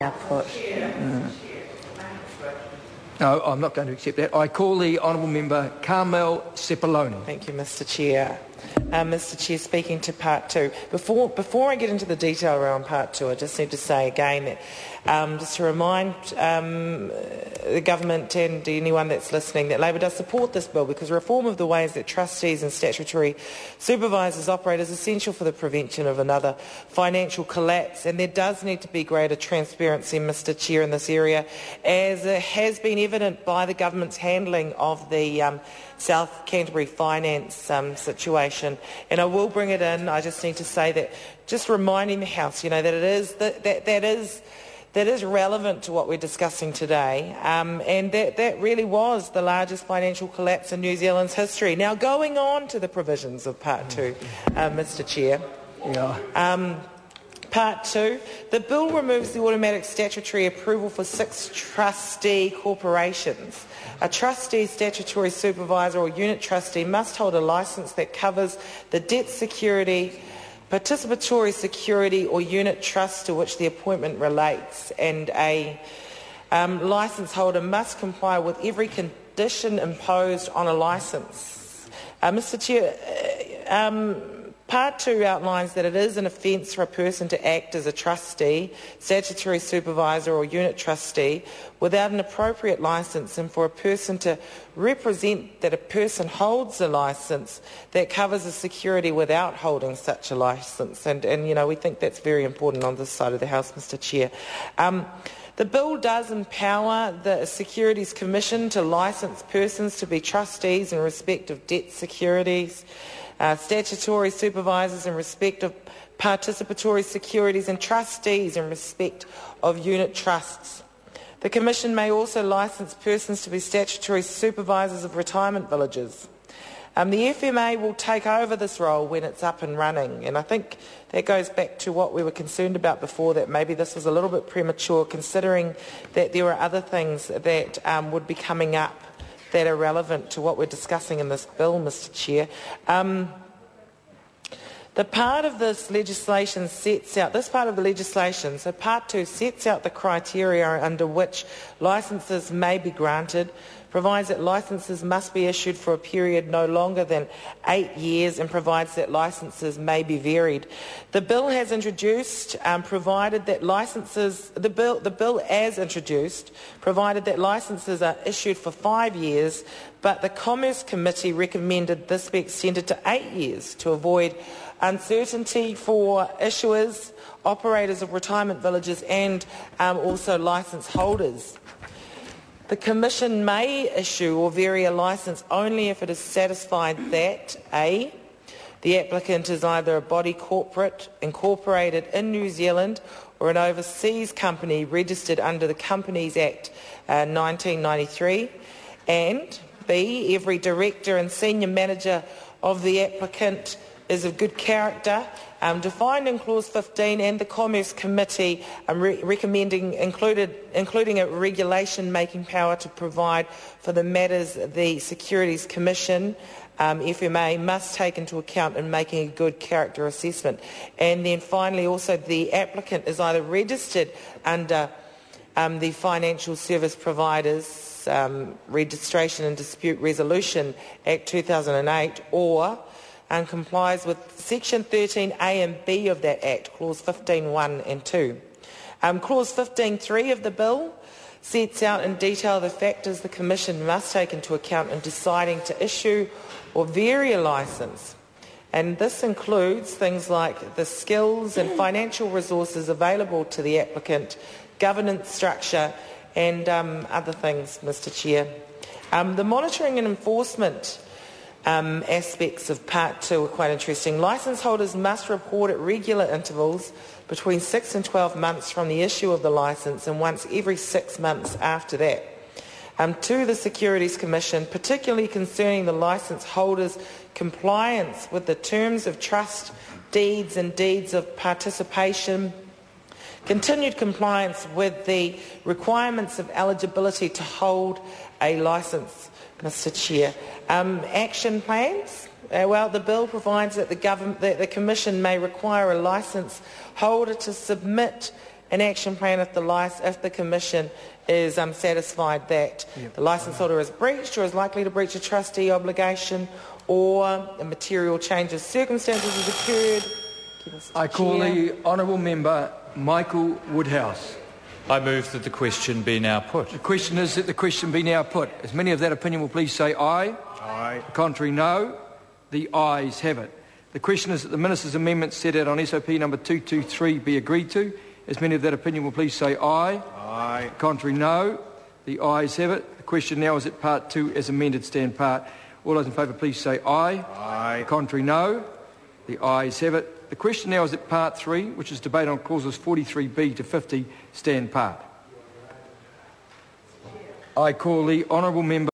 Output. No, I'm not going to accept that. I call the Honourable Member Carmel Sepuloni. Thank you, Mr. Chair. Mr. Chair, speaking to Part 2. Before I get into the detail around Part 2, I just need to say again that just to remind the government and anyone that's listening that Labor does support this bill because reform of the ways that trustees and statutory supervisors operate is essential for the prevention of another financial collapse, and there does need to be greater transparency, Mr. Chair, in this area, as it has been evident by the government's handling of the South Canterbury finance situation. And I will bring it in. I just need to say that, just reminding the House, that it is that is relevant to what we're discussing today, and that really was the largest financial collapse in New Zealand's history. Now, going on to the provisions of Part 2, Mr. Chair. Yeah. Part 2, the bill removes the automatic statutory approval for 6 trustee corporations. A trustee, statutory supervisor or unit trustee must hold a licence that covers the debt security, participatory security or unit trust to which the appointment relates, and a licence holder must comply with every condition imposed on a licence. Mr. Chair, Part 2 outlines that it is an offence for a person to act as a trustee, statutory supervisor or unit trustee without an appropriate licence, and for a person to represent that a person holds a licence that covers a security without holding such a licence. And we think that's very important on this side of the House, Mr. Chair. The bill does empower the Securities Commission to licence persons to be trustees in respect of debt securities, statutory supervisors in respect of participatory securities, and trustees in respect of unit trusts. The Commission may also licence persons to be statutory supervisors of retirement villages. The FMA will take over this role when it's up and running, and I think that goes back to what we were concerned about before, that maybe this was a little bit premature considering that there are other things that would be coming up that are relevant to what we're discussing in this bill, Mr. Chair. The part of this legislation this part of the legislation, so Part 2, sets out the criteria under which licences may be granted, provides that licences must be issued for a period no longer than 8 years, and provides that licences may be varied. The bill has introduced, provided that licences, the bill as introduced, provided that licences are issued for 5 years, but the Commerce Committee recommended this be extended to 8 years to avoid uncertainty for issuers, operators of retirement villages, and also licence holders. The Commission may issue or vary a licence only if it is satisfied that A, the applicant is either a body corporate incorporated in New Zealand or an overseas company registered under the Companies Act 1993, and B, every director and senior manager of the applicant is of good character, defined in Clause 15, and the Commerce Committee recommending including a regulation making power to provide for the matters the Securities Commission, FMA, must take into account in making a good character assessment. And then finally, also the applicant is either registered under the Financial Service Providers Registration and Dispute Resolution Act 2008, or and complies with Section 13A and B of that Act, Clause 15.1 and 2. Clause 15.3 of the bill sets out in detail the factors the Commission must take into account in deciding to issue or vary a licence. And this includes things like the skills and financial resources available to the applicant, governance structure, and other things, Mr. Chair. The monitoring and enforcement aspects of Part 2 are quite interesting. Licence holders must report at regular intervals between 6 and 12 months from the issue of the licence, and once every 6 months after that, to the Securities Commission, particularly concerning the licence holders' compliance with the terms of trust deeds and deeds of participation, continued compliance with the requirements of eligibility to hold a licence, Mr. Chair. Action plans. The bill provides that the Commission may require a licence holder to submit an action plan if the Commission is satisfied that the licence holder has breached or is likely to breach a trustee obligation, or a material change of circumstances has occurred. I call the honourable member Michael Woodhouse. I move that the question be now put. The question is that the question be now put. As many of that opinion will please say aye. Aye. The contrary, no. The ayes have it. The question is that the Minister's amendment set out on SOP number 223 be agreed to. As many of that opinion will please say aye. Aye. The contrary, no. The ayes have it. The question now is that Part 2 as amended stand part. All those in favour please say aye. Aye. The contrary, no. The ayes have it. The question now is that Part 3, which is debate on clauses 43B to 50, stand part. I call the honourable member